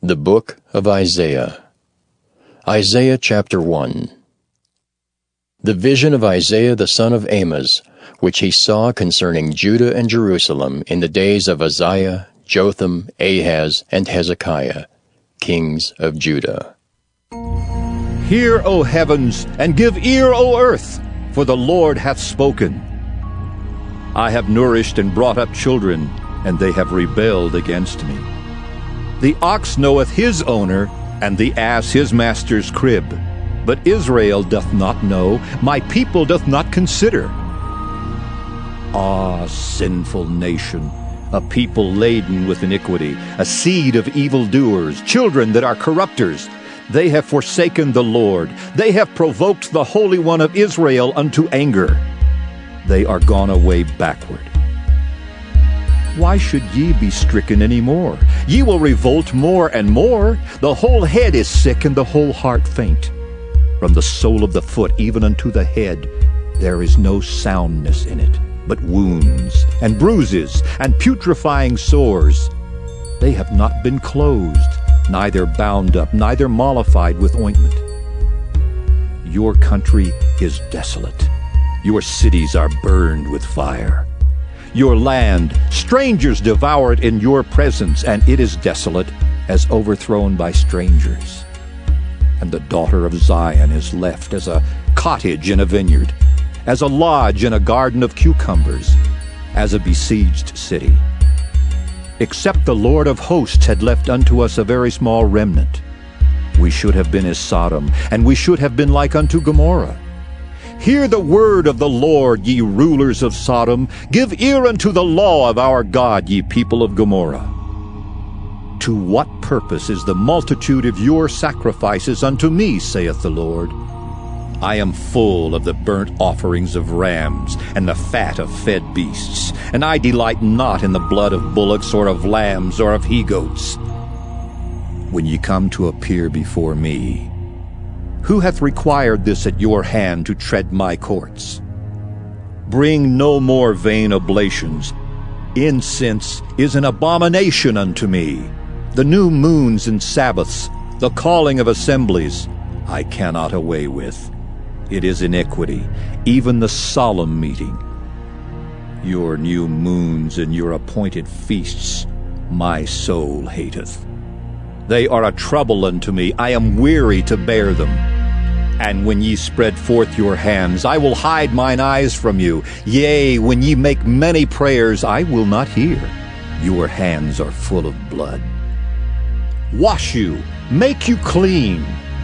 The Book of Isaiah. Isaiah chapter 1. The vision of Isaiah the son of Amoz, which he saw concerning Judah and Jerusalem in the days of Uzziah, Jotham, Ahaz, and Hezekiah, kings of Judah. Hear, O heavens, and give ear, O earth, for the Lord hath spoken. I have nourished and brought up children, and they have rebelled against me. The ox knoweth his owner, and the ass his master's crib. But Israel doth not know, my people doth not consider. Ah, sinful nation, a people laden with iniquity, a seed of evildoers, children that are corrupters. They have forsaken the Lord. They have provoked the Holy One of Israel unto anger. They are gone away backward. Why should ye be stricken any more? Ye will revolt more and more. The whole head is sick, and the whole heart faint. From the sole of the foot even unto the head there is no soundness in it, but wounds, and bruises, and putrefying sores. They have not been closed, neither bound up, neither mollified with ointment. Your country is desolate. Your cities are burned with fire. Your land, strangers devour it in your presence, and it is desolate, as overthrown by strangers. And the daughter of Zion is left as a cottage in a vineyard, as a lodge in a garden of cucumbers, as a besieged city. Except the Lord of hosts had left unto us a very small remnant, we should have been as Sodom, and we should have been like unto Gomorrah. Hear the word of the Lord, ye rulers of Sodom. Give ear unto the law of our God, ye people of Gomorrah. To what purpose is the multitude of your sacrifices unto me, saith the Lord? I am full of the burnt offerings of rams, and the fat of fed beasts, and I delight not in the blood of bullocks, or of lambs, or of he-goats. When ye come to appear before me, who hath required this at your hand to tread my courts? Bring no more vain oblations. Incense is an abomination unto me. The new moons and Sabbaths, the calling of assemblies, I cannot away with. It is iniquity, even the solemn meeting. Your new moons and your appointed feasts my soul hateth. They are a trouble unto me. I am weary to bear them. And when ye spread forth your hands, I will hide mine eyes from you. Yea, when ye make many prayers, I will not hear. Your hands are full of blood. Wash you, make you clean.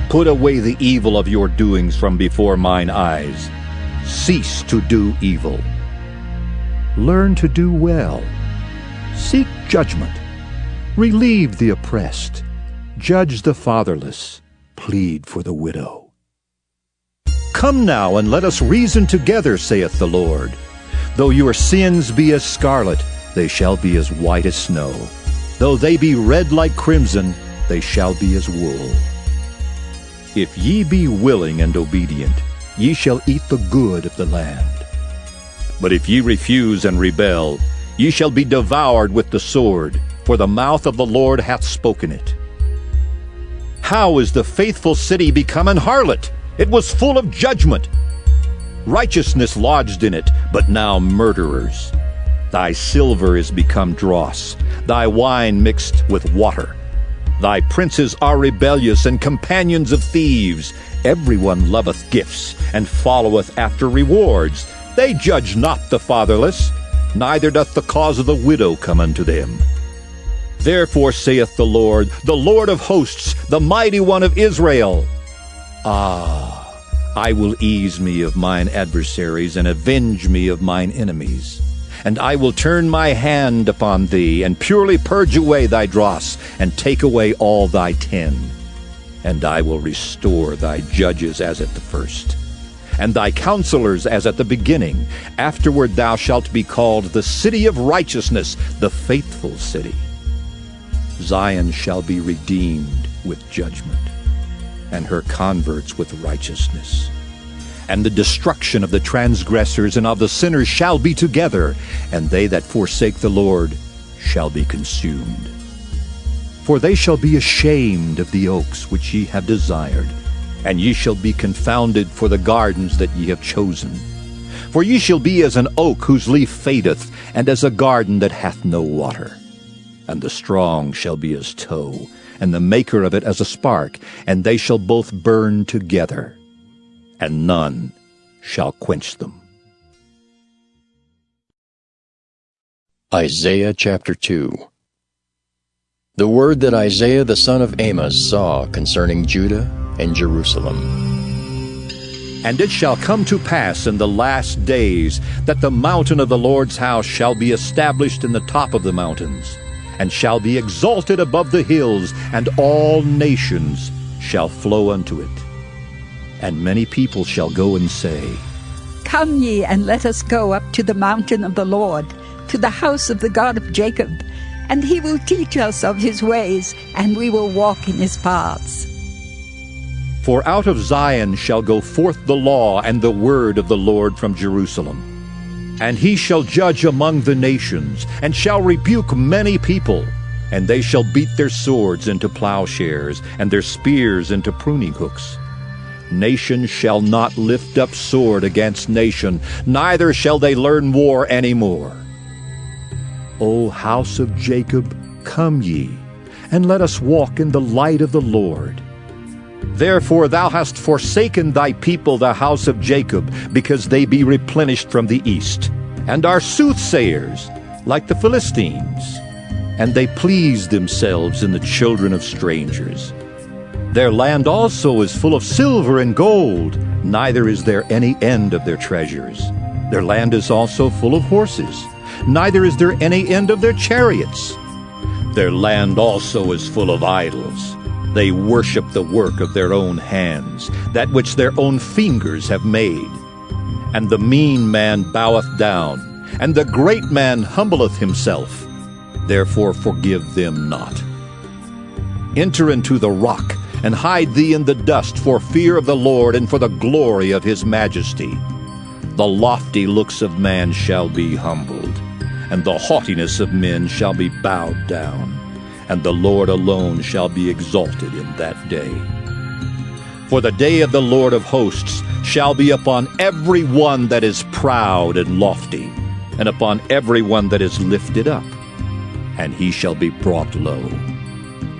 Put away the evil of your doings from before mine eyes. Cease to do evil. Learn to do well. Seek judgment. Relieve the oppressed. Judge the fatherless. Plead for the widow. Come now, and let us reason together, saith the Lord. Though your sins be as scarlet, they shall be as white as snow. Though they be red like crimson, they shall be as wool. If ye be willing and obedient, ye shall eat the good of the land. But if ye refuse and rebel, ye shall be devoured with the sword, for the mouth of the Lord hath spoken it. How is the faithful city become an harlot? It was full of judgment. Righteousness lodged in it, but now murderers. Thy silver is become dross, thy wine mixed with water. Thy princes are rebellious and companions of thieves. Everyone loveth gifts, and followeth after rewards. They judge not the fatherless, neither doth the cause of the widow come unto them. Therefore saith the Lord of hosts, the mighty one of Israel, Ah, I will ease me of mine adversaries, and avenge me of mine enemies. And I will turn my hand upon thee, and purely purge away thy dross, and take away all thy tin. And I will restore thy judges as at the first, and thy counselors as at the beginning. Afterward thou shalt be called the city of righteousness, the faithful city. Zion shall be redeemed with judgment, and her converts with righteousness. And the destruction of the transgressors and of the sinners shall be together, and they that forsake the Lord shall be consumed. For they shall be ashamed of the oaks which ye have desired, and ye shall be confounded for the gardens that ye have chosen. For ye shall be as an oak whose leaf fadeth, and as a garden that hath no water. And the strong shall be as tow, and the maker of it as a spark, and they shall both burn together, and none shall quench them. Isaiah chapter 2. The word that Isaiah the son of Amos saw concerning Judah and Jerusalem. And it shall come to pass in the last days that the mountain of the Lord's house shall be established in the top of the mountains, and shall be exalted above the hills, and all nations shall flow unto it. And many people shall go and say, Come ye, and let us go up to the mountain of the Lord, to the house of the God of Jacob, and he will teach us of his ways, and we will walk in his paths. For out of Zion shall go forth the law and the word of the Lord from Jerusalem. And he shall judge among the nations, and shall rebuke many people. And they shall beat their swords into plowshares, and their spears into pruning hooks. Nation shall not lift up sword against nation, neither shall they learn war any more. O house of Jacob, come ye, and let us walk in the light of the Lord. Therefore thou hast forsaken thy people, the house of Jacob, because they be replenished from the east, and are soothsayers, like the Philistines. And they please themselves in the children of strangers. Their land also is full of silver and gold, neither is there any end of their treasures. Their land is also full of horses, neither is there any end of their chariots. Their land also is full of idols. They worship the work of their own hands, that which their own fingers have made. And the mean man boweth down, and the great man humbleth himself. Therefore forgive them not. Enter into the rock, and hide thee in the dust for fear of the Lord and for the glory of his majesty. The lofty looks of man shall be humbled, and the haughtiness of men shall be bowed down, and the Lord alone shall be exalted in that day. For the day of the Lord of hosts shall be upon every one that is proud and lofty, and upon every one that is lifted up, and he shall be brought low.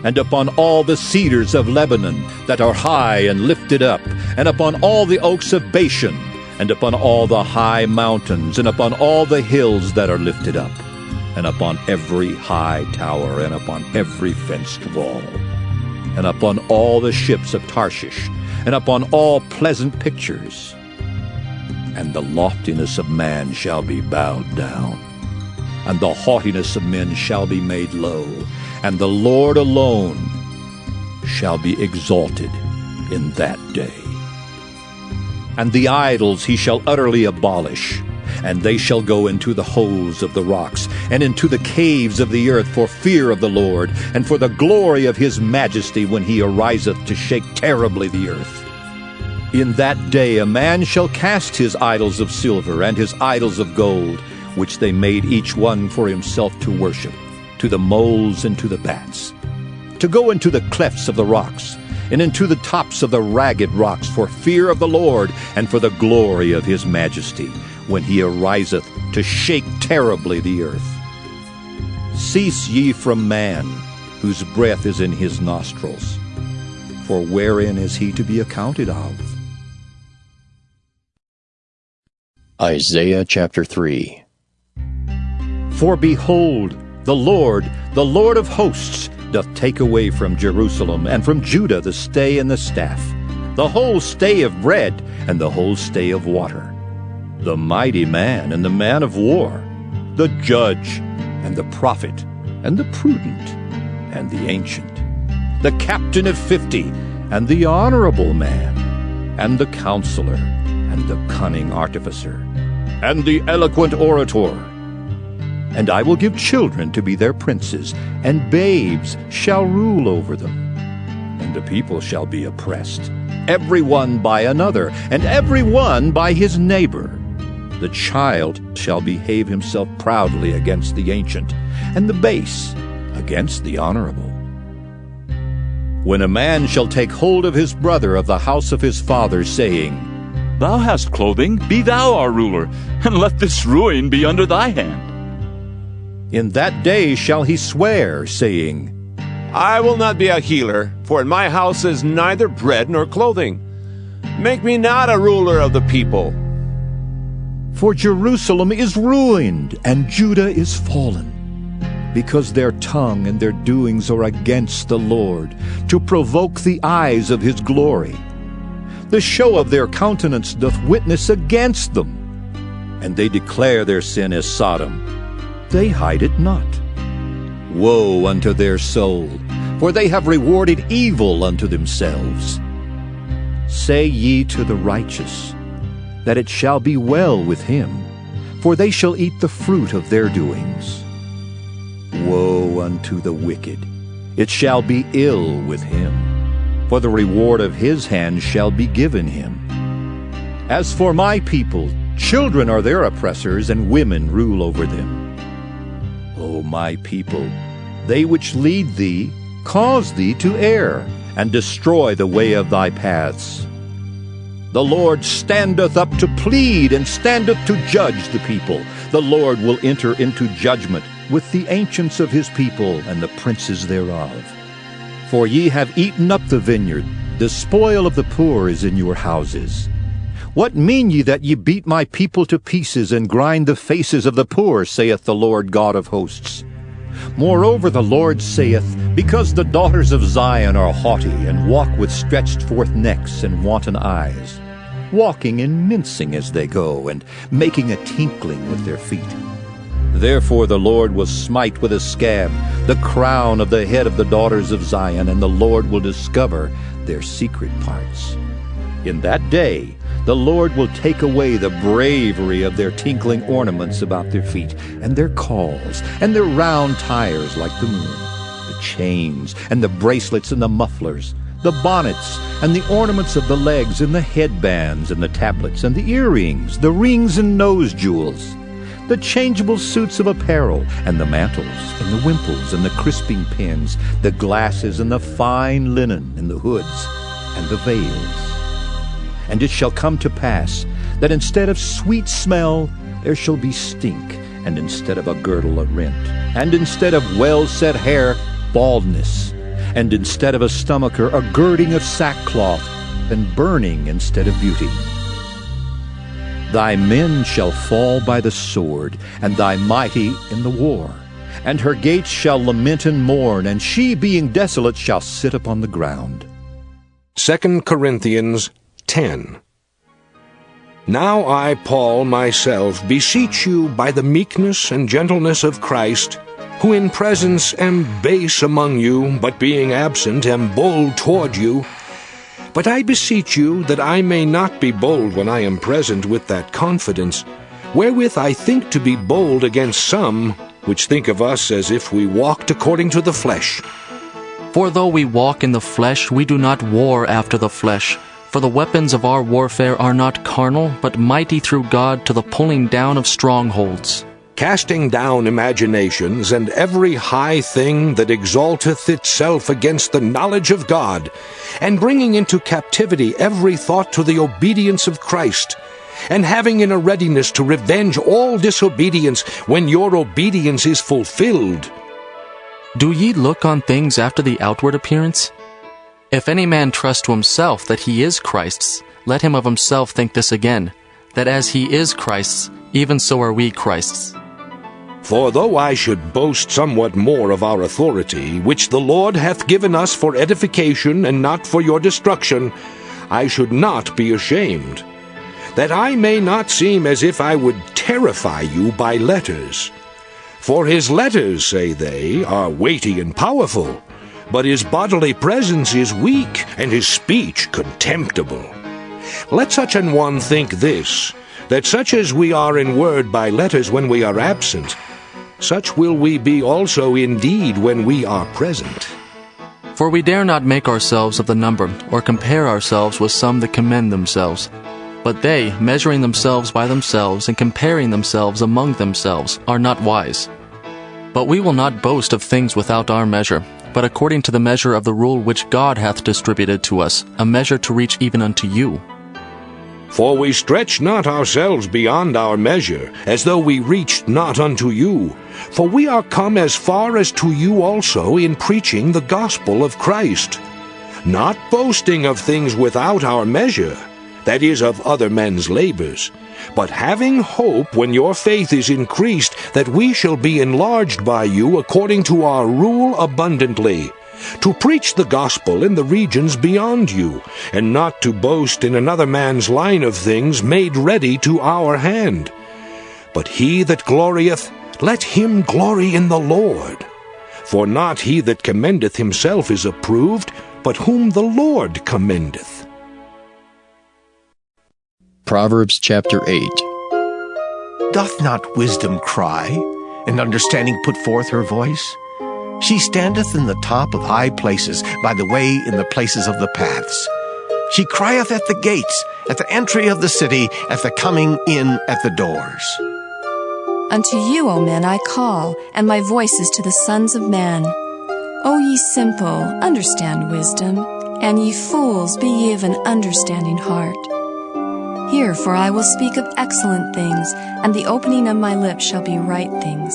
And upon all the cedars of Lebanon that are high and lifted up, and upon all the oaks of Bashan, and upon all the high mountains, and upon all the hills that are lifted up, and upon every high tower, and upon every fenced wall, and upon all the ships of Tarshish, and upon all pleasant pictures. And the loftiness of man shall be bowed down, and the haughtiness of men shall be made low, and the Lord alone shall be exalted in that day. And the idols he shall utterly abolish, and they shall go into the holes of the rocks, and into the caves of the earth for fear of the Lord, and for the glory of his majesty when he ariseth to shake terribly the earth. In that day a man shall cast his idols of silver and his idols of gold, which they made each one for himself to worship, to the moles and to the bats, to go into the clefts of the rocks, and into the tops of the ragged rocks for fear of the Lord and for the glory of his majesty, when he ariseth to shake terribly the earth. Cease ye from man, whose breath is in his nostrils, for wherein is he to be accounted of? Isaiah chapter 3. For behold, the Lord of hosts, doth take away from Jerusalem and from Judah the stay and the staff, the whole stay of bread and the whole stay of water, the mighty man and the man of war, the judge and the prophet and the prudent and the ancient, the captain of 50 and the honorable man, and the counselor and the cunning artificer, and the eloquent orator. And I will give children to be their princes, and babes shall rule over them. And the people shall be oppressed, every one by another, and every one by his neighbor. The child shall behave himself proudly against the ancient, and the base against the honorable. When a man shall take hold of his brother of the house of his father, saying, Thou hast clothing, be thou our ruler, and let this ruin be under thy hand. In that day shall he swear, saying, I will not be a healer, for in my house is neither bread nor clothing. Make me not a ruler of the people. For Jerusalem is ruined, and Judah is fallen, because their tongue and their doings are against the Lord, to provoke the eyes of his glory. The show of their countenance doth witness against them, and they declare their sin as Sodom. They hide it not. Woe unto their soul, for they have rewarded evil unto themselves. Say ye to the righteous, that it shall be well with him, for they shall eat the fruit of their doings. Woe unto the wicked, it shall be ill with him, for the reward of his hand shall be given him. As for my people, children are their oppressors, and women rule over them. O my people, they which lead thee cause thee to err, and destroy the way of thy paths. The Lord standeth up to plead, and standeth to judge the people. The Lord will enter into judgment with the ancients of his people, and the princes thereof. For ye have eaten up the vineyard, the spoil of the poor is in your houses. What mean ye that ye beat my people to pieces, and grind the faces of the poor, saith the Lord God of hosts? Moreover the Lord saith, Because the daughters of Zion are haughty, and walk with stretched forth necks and wanton eyes, walking and mincing as they go, and making a tinkling with their feet. Therefore the Lord will smite with a scab the crown of the head of the daughters of Zion, and the Lord will discover their secret parts. In that day the Lord will take away the bravery of their tinkling ornaments about their feet, and their cauls, and their round tires like the moon, the chains, and the bracelets, and the mufflers, the bonnets, and the ornaments of the legs, and the headbands, and the tablets, and the earrings, the rings and nose jewels, the changeable suits of apparel, and the mantles, and the wimples, and the crisping pins, the glasses, and the fine linen, and the hoods, and the veils. And it shall come to pass that instead of sweet smell there shall be stink, and instead of a girdle a rent, and instead of well-set hair baldness, and instead of a stomacher a girding of sackcloth, and burning instead of beauty. Thy men shall fall by the sword, and thy mighty in the war. And her gates shall lament and mourn, and she, being desolate, shall sit upon the ground. 2 Corinthians 10. Now I, Paul, myself, beseech you by the meekness and gentleness of Christ, who in presence am base among you, but being absent am bold toward you. But I beseech you that I may not be bold when I am present with that confidence, wherewith I think to be bold against some, which think of us as if we walked according to the flesh. For though we walk in the flesh, we do not war after the flesh. For the weapons of our warfare are not carnal, but mighty through God to the pulling down of strongholds, casting down imaginations and every high thing that exalteth itself against the knowledge of God, and bringing into captivity every thought to the obedience of Christ, and having in a readiness to revenge all disobedience when your obedience is fulfilled. Do ye look on things after the outward appearance? If any man trust to himself that he is Christ's, let him of himself think this again, that as he is Christ's, even so are we Christ's. For though I should boast somewhat more of our authority, which the Lord hath given us for edification and not for your destruction, I should not be ashamed, that I may not seem as if I would terrify you by letters. For his letters, say they, are weighty and powerful, but his bodily presence is weak, and his speech contemptible. Let such an one think this, that such as we are in word by letters when we are absent, such will we be also indeed when we are present. For we dare not make ourselves of the number, or compare ourselves with some that commend themselves. But they, measuring themselves by themselves, and comparing themselves among themselves, are not wise. But we will not boast of things without our measure, but according to the measure of the rule which God hath distributed to us, a measure to reach even unto you. For we stretch not ourselves beyond our measure, as though we reached not unto you. For we are come as far as to you also in preaching the gospel of Christ, not boasting of things without our measure, that is, of other men's labors, but having hope when your faith is increased, that we shall be enlarged by you according to our rule abundantly, to preach the gospel in the regions beyond you, and not to boast in another man's line of things made ready to our hand. But he that glorieth, let him glory in the Lord. For not he that commendeth himself is approved, but whom the Lord commendeth. Proverbs chapter 8. Doth not wisdom cry, and understanding put forth her voice? She standeth in the top of high places, by the way in the places of the paths. She crieth at the gates, at the entry of the city, at the coming in at the doors. Unto you, O men, I call, and my voice is to the sons of men. O ye simple, understand wisdom, and ye fools, be ye of an understanding heart. Hear, for I will speak of excellent things, and the opening of my lips shall be right things.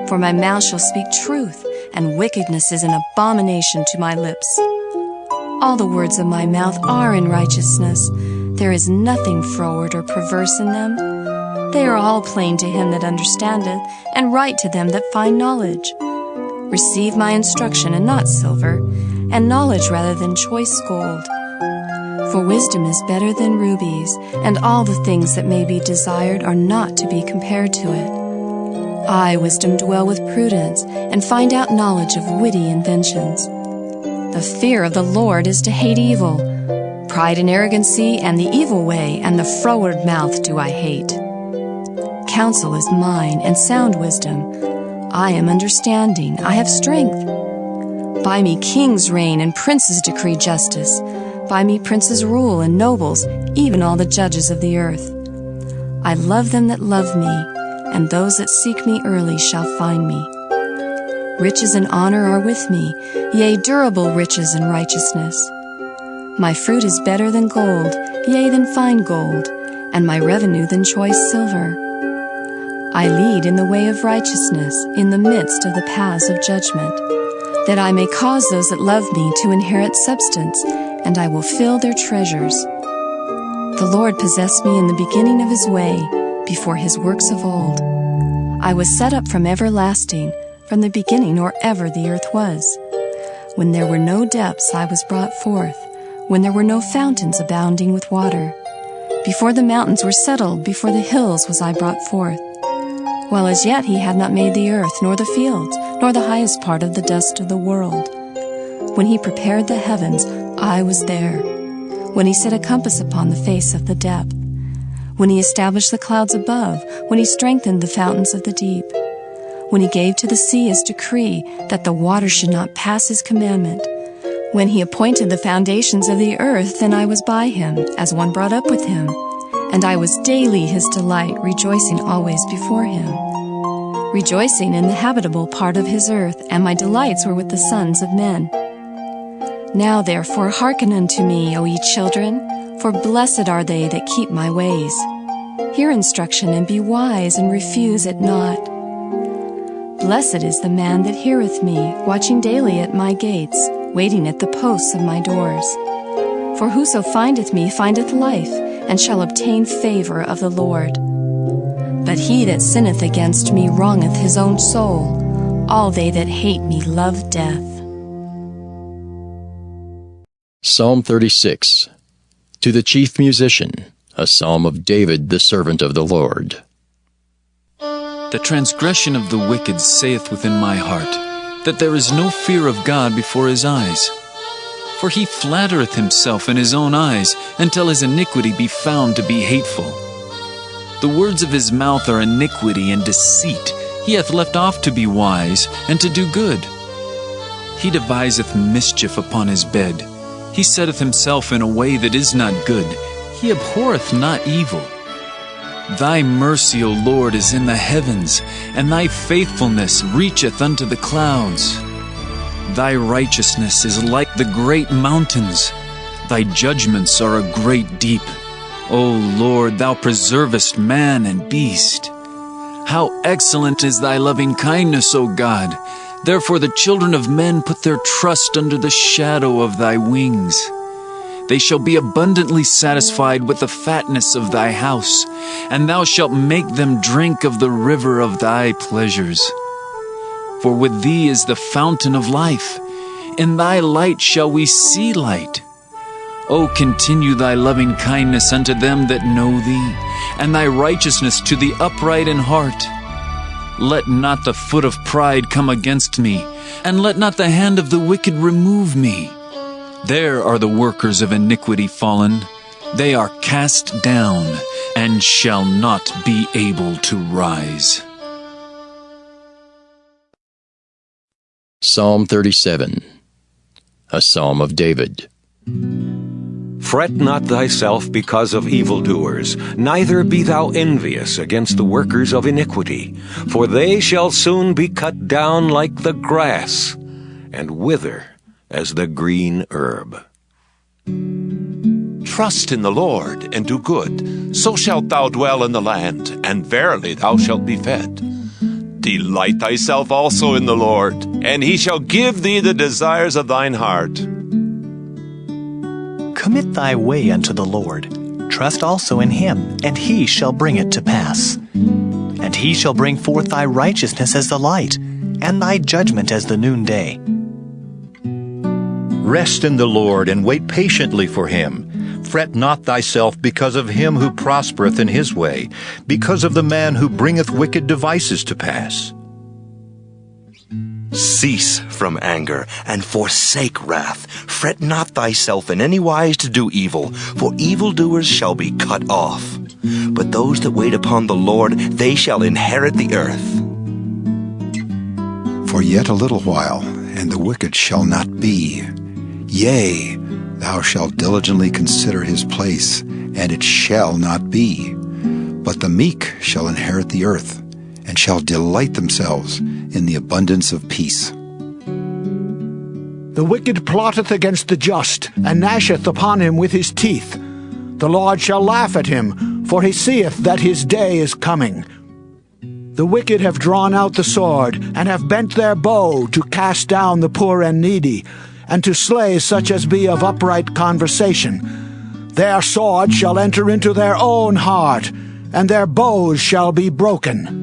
For my mouth shall speak truth, and wickedness is an abomination to my lips. All the words of my mouth are in righteousness. There is nothing froward or perverse in them. They are all plain to him that understandeth, and right to them that find knowledge. Receive my instruction, and not silver, and knowledge rather than choice gold. For wisdom is better than rubies, and all the things that may be desired are not to be compared to it. I, wisdom, dwell with prudence, and find out knowledge of witty inventions. The fear of the Lord is to hate evil. Pride and arrogancy, and the evil way, and the froward mouth do I hate. Counsel is mine, and sound wisdom. I am understanding, I have strength. By me kings reign, and princes decree justice. By me princes rule, and nobles, even all the judges of the earth. I love them that love me, and those that seek me early shall find me. Riches and honor are with me, yea, durable riches and righteousness. My fruit is better than gold, yea, than fine gold, and my revenue than choice silver. I lead in the way of righteousness, in the midst of the paths of judgment, that I may cause those that love me to inherit substance, and I will fill their treasures. The Lord possessed me in the beginning of his way, before his works of old. I was set up from everlasting, from the beginning or ever the earth was. When there were no depths, I was brought forth, when there were no fountains abounding with water. Before the mountains were settled, before the hills was I brought forth. While as yet he had not made the earth, nor the fields, nor the highest part of the dust of the world. When he prepared the heavens, I was there. When he set a compass upon the face of the depth. When he established the clouds above, when he strengthened the fountains of the deep, when he gave to the sea his decree, that the water should not pass his commandment, when he appointed the foundations of the earth, then I was by him, as one brought up with him, and I was daily his delight, rejoicing always before him, rejoicing in the habitable part of his earth, and my delights were with the sons of men. Now therefore hearken unto me, O ye children, for blessed are they that keep my ways. Hear instruction, and be wise, and refuse it not. Blessed is the man that heareth me, watching daily at my gates, waiting at the posts of my doors. For whoso findeth me findeth life, and shall obtain favor of the Lord. But he that sinneth against me wrongeth his own soul. All they that hate me love death. Psalm 36. To the chief musician, a psalm of David, the servant of the Lord. The transgression of the wicked saith within my heart, that there is no fear of God before his eyes. For he flattereth himself in his own eyes, until his iniquity be found to be hateful. The words of his mouth are iniquity and deceit. He hath left off to be wise, and to do good. He deviseth mischief upon his bed. He setteth himself in a way that is not good. He abhorreth not evil. Thy mercy, O Lord, is in the heavens, and thy faithfulness reacheth unto the clouds. Thy righteousness is like the great mountains. Thy judgments are a great deep. O Lord, thou preservest man and beast. How excellent is thy loving kindness, O God! Therefore the children of men put their trust under the shadow of thy wings. They shall be abundantly satisfied with the fatness of thy house, and thou shalt make them drink of the river of thy pleasures. For with thee is the fountain of life. In thy light shall we see light. O continue thy loving kindness unto them that know thee, and thy righteousness to the upright in heart. Let not the foot of pride come against me, and let not the hand of the wicked remove me. There are the workers of iniquity fallen. They are cast down, and shall not be able to rise. Psalm 37, a psalm of David. Fret not thyself because of evildoers, neither be thou envious against the workers of iniquity, for they shall soon be cut down like the grass, and wither as the green herb. Trust in the Lord, and do good, so shalt thou dwell in the land, and verily thou shalt be fed. Delight thyself also in the Lord, and he shall give thee the desires of thine heart. Commit thy way unto the Lord. Trust also in him, and he shall bring it to pass. And he shall bring forth thy righteousness as the light, and thy judgment as the noonday. Rest in the Lord, and wait patiently for him. Fret not thyself because of him who prospereth in his way, because of the man who bringeth wicked devices to pass. Cease from anger, and forsake wrath. Fret not thyself in any wise to do evil, for evildoers shall be cut off. But those that wait upon the Lord, they shall inherit the earth. For yet a little while, and the wicked shall not be. Yea, thou shalt diligently consider his place, and it shall not be. But the meek shall inherit the earth, and shall delight themselves in the abundance of peace. The wicked plotteth against the just, and gnasheth upon him with his teeth. The Lord shall laugh at him, for he seeth that his day is coming. The wicked have drawn out the sword, and have bent their bow to cast down the poor and needy, and to slay such as be of upright conversation. Their sword shall enter into their own heart, and their bows shall be broken.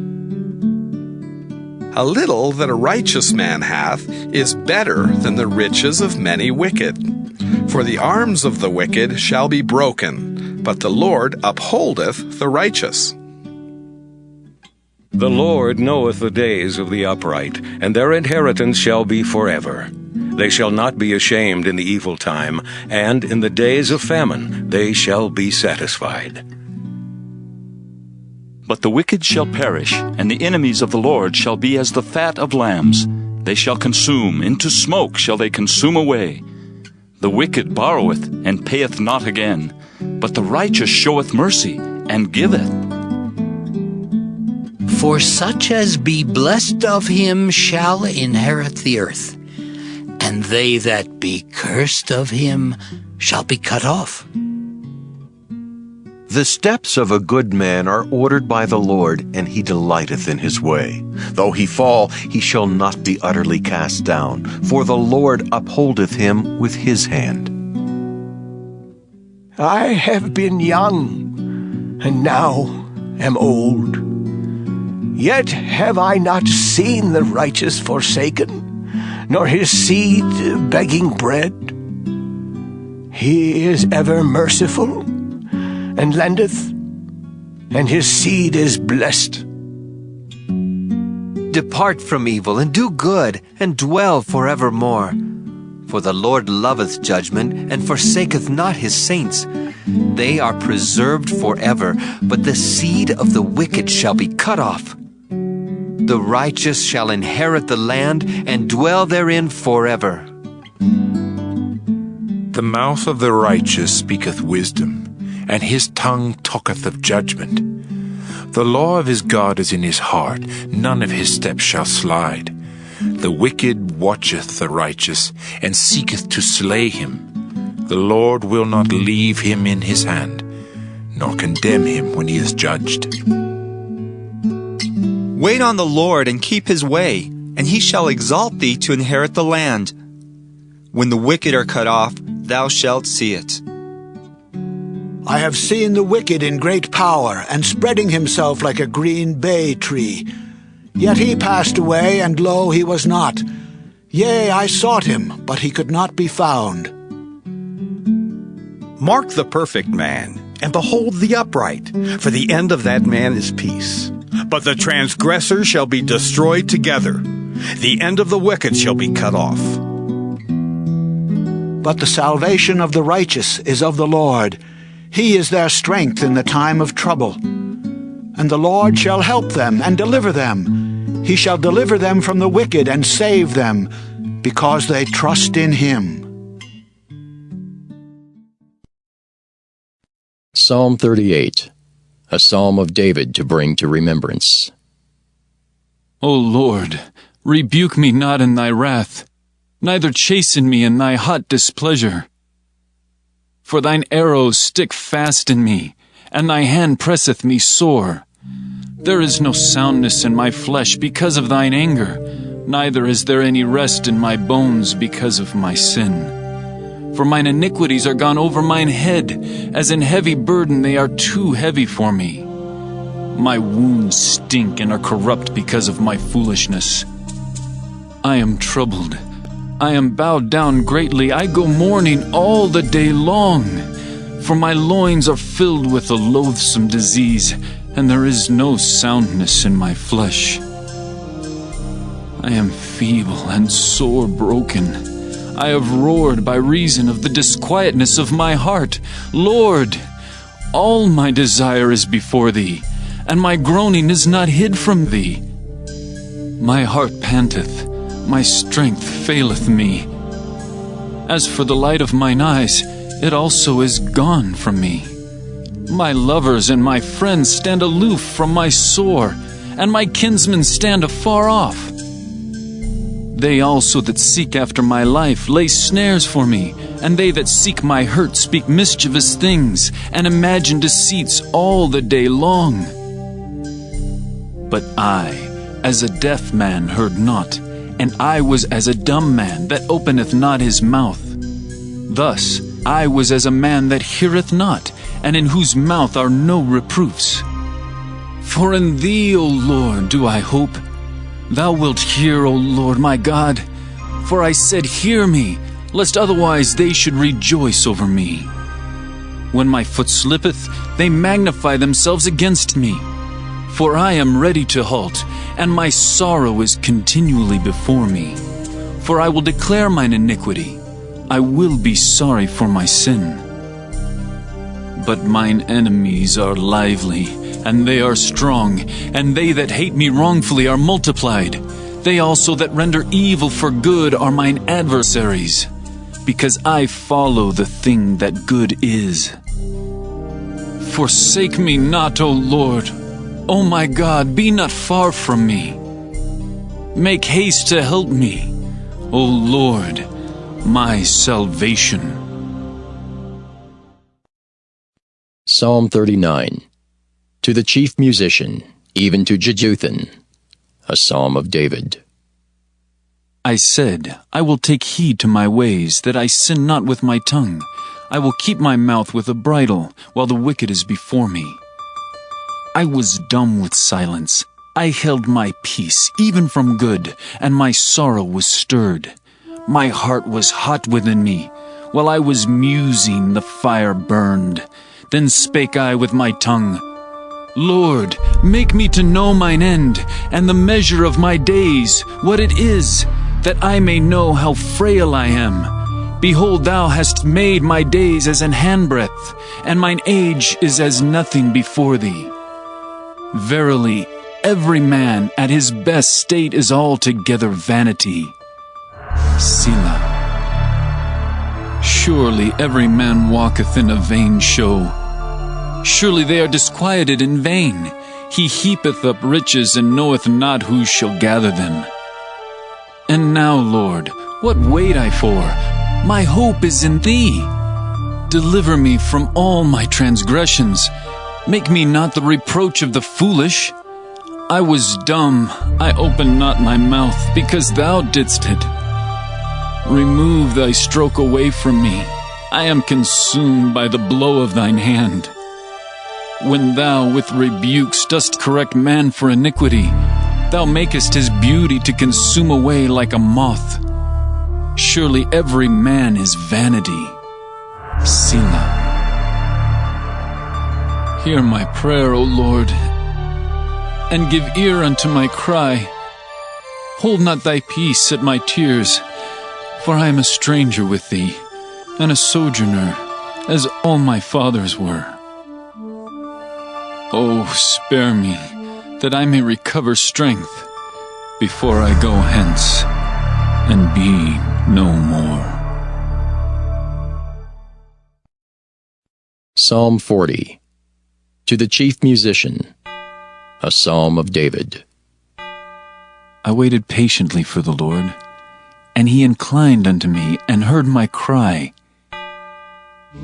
A little that a righteous man hath is better than the riches of many wicked. For the arms of the wicked shall be broken, but the Lord upholdeth the righteous. The Lord knoweth the days of the upright, and their inheritance shall be forever. They shall not be ashamed in the evil time, and in the days of famine they shall be satisfied. But the wicked shall perish, and the enemies of the Lord shall be as the fat of lambs. They shall consume, into smoke shall they consume away. The wicked borroweth, and payeth not again, but the righteous showeth mercy, and giveth. For such as be blessed of him shall inherit the earth, and they that be cursed of him shall be cut off. The steps of a good man are ordered by the Lord, and he delighteth in his way. Though he fall, he shall not be utterly cast down, for the Lord upholdeth him with his hand. I have been young, and now am old. Yet have I not seen the righteous forsaken, nor his seed begging bread. He is ever merciful, and lendeth, and his seed is blessed. Depart from evil, and do good, and dwell forevermore. For the Lord loveth judgment, and forsaketh not his saints. They are preserved forever, but the seed of the wicked shall be cut off. The righteous shall inherit the land, and dwell therein forever. The mouth of the righteous speaketh wisdom, and his tongue talketh of judgment. The law of his God is in his heart, none of his steps shall slide. The wicked watcheth the righteous, and seeketh to slay him. The Lord will not leave him in his hand, nor condemn him when he is judged. Wait on the Lord and keep his way, and he shall exalt thee to inherit the land. When the wicked are cut off, thou shalt see it. I have seen the wicked in great power, and spreading himself like a green bay tree. Yet he passed away, and lo, he was not. Yea, I sought him, but he could not be found. Mark the perfect man, and behold the upright, for the end of that man is peace. But the transgressor shall be destroyed together. The end of the wicked shall be cut off. But the salvation of the righteous is of the Lord. He is their strength in the time of trouble. And the Lord shall help them and deliver them. He shall deliver them from the wicked and save them, because they trust in him. Psalm 38, a psalm of David to bring to remembrance. O Lord, rebuke me not in thy wrath, neither chasten me in thy hot displeasure. For thine arrows stick fast in me, and thy hand presseth me sore. There is no soundness in my flesh because of thine anger, neither is there any rest in my bones because of my sin. For mine iniquities are gone over mine head, as in heavy burden they are too heavy for me. My wounds stink and are corrupt because of my foolishness. I am troubled. I am bowed down greatly. I go mourning all the day long. For my loins are filled with a loathsome disease, and there is no soundness in my flesh. I am feeble and sore broken. I have roared by reason of the disquietness of my heart. Lord, all my desire is before thee, and my groaning is not hid from thee. My heart panteth, my strength faileth me. As for the light of mine eyes, it also is gone from me. My lovers and my friends stand aloof from my sore, and my kinsmen stand afar off. They also that seek after my life lay snares for me, and they that seek my hurt speak mischievous things, and imagine deceits all the day long. But I, as a deaf man, heard not, and I was as a dumb man that openeth not his mouth. Thus I was as a man that heareth not, and in whose mouth are no reproofs. For in thee, O Lord, do I hope. Thou wilt hear, O Lord my God. For I said, hear me, lest otherwise they should rejoice over me. When my foot slippeth, they magnify themselves against me. For I am ready to halt, and my sorrow is continually before me. For I will declare mine iniquity. I will be sorry for my sin. But mine enemies are lively, and they are strong, and they that hate me wrongfully are multiplied. They also that render evil for good are mine adversaries, because I follow the thing that good is. Forsake me not, O Lord. O my God, be not far from me. Make haste to help me, O Lord, my salvation. Psalm 39, to the chief musician, even to Jeduthun, a psalm of David. I said, I will take heed to my ways, that I sin not with my tongue. I will keep my mouth with a bridle, while the wicked is before me. I was dumb with silence. I held my peace, even from good, and my sorrow was stirred. My heart was hot within me. While I was musing, the fire burned. Then spake I with my tongue, Lord, make me to know mine end, and the measure of my days, what it is, that I may know how frail I am. Behold, thou hast made my days as an handbreadth, and mine age is as nothing before thee. Verily, every man at his best state is altogether vanity. Selah. Surely every man walketh in a vain show. Surely they are disquieted in vain. He heapeth up riches, and knoweth not who shall gather them. And now, Lord, what wait I for? My hope is in Thee. Deliver me from all my transgressions. Make me not the reproach of the foolish. I was dumb, I opened not my mouth, because Thou didst it. Remove Thy stroke away from me. I am consumed by the blow of Thine hand. When Thou with rebukes dost correct man for iniquity, Thou makest his beauty to consume away like a moth. Surely every man is vanity. Selah. Hear my prayer, O Lord, and give ear unto my cry. Hold not Thy peace at my tears, for I am a stranger with Thee, and a sojourner, as all my fathers were. Oh, spare me, that I may recover strength, before I go hence, and be no more. Psalm 40. To the chief musician, a psalm of David. I waited patiently for the Lord, and He inclined unto me, and heard my cry.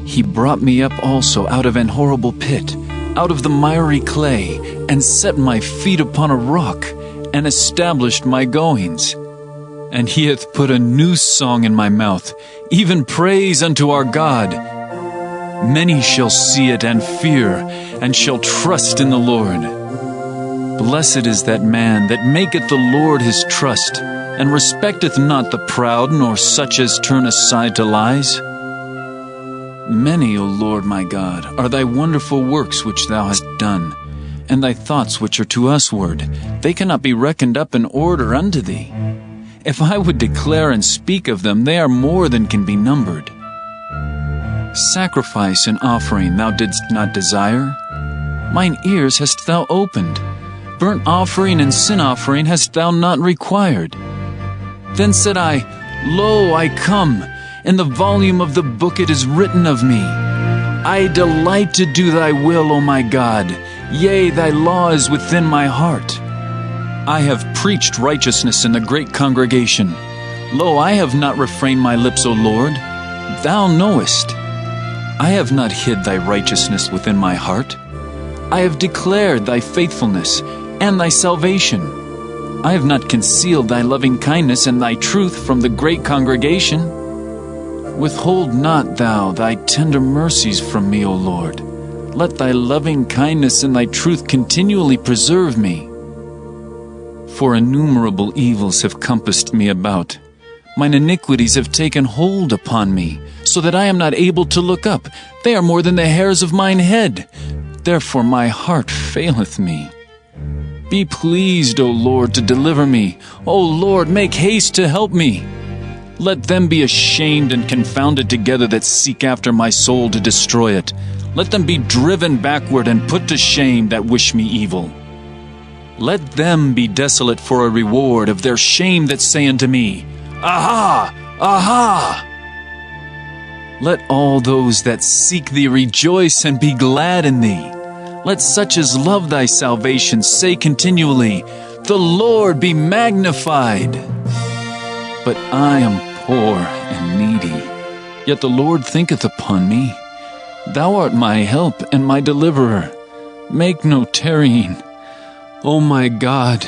He brought me up also out of an horrible pit, out of the miry clay, and set my feet upon a rock, and established my goings. And He hath put a new song in my mouth, even praise unto our God. Many shall see it and fear, and shall trust in the Lord. Blessed is that man that maketh the Lord his trust, and respecteth not the proud, nor such as turn aside to lies. Many, O Lord my God, are Thy wonderful works which Thou hast done, and Thy thoughts which are to usward. They cannot be reckoned up in order unto Thee. If I would declare and speak of them, they are more than can be numbered. Sacrifice and offering Thou didst not desire. Mine ears hast Thou opened. Burnt offering and sin offering hast Thou not required. Then said I, Lo, I come. In the volume of the book it is written of me. I delight to do Thy will, O my God. Yea, Thy law is within my heart. I have preached righteousness in the great congregation. Lo, I have not refrained my lips, O Lord. Thou knowest. I have not hid Thy righteousness within my heart. I have declared Thy faithfulness and Thy salvation. I have not concealed Thy loving kindness and Thy truth from the great congregation. Withhold not Thou Thy tender mercies from me, O Lord. Let Thy loving kindness and Thy truth continually preserve me. For innumerable evils have compassed me about. Mine iniquities have taken hold upon me, so that I am not able to look up. They are more than the hairs of mine head. Therefore my heart faileth me. Be pleased, O Lord, to deliver me. O Lord, make haste to help me. Let them be ashamed and confounded together that seek after my soul to destroy it. Let them be driven backward and put to shame that wish me evil. Let them be desolate for a reward of their shame that say unto me, Aha! Aha! Let all those that seek Thee rejoice and be glad in Thee. Let such as love Thy salvation say continually, The Lord be magnified. But I am poor and needy, yet the Lord thinketh upon me. Thou art my help and my deliverer. Make no tarrying. O my God,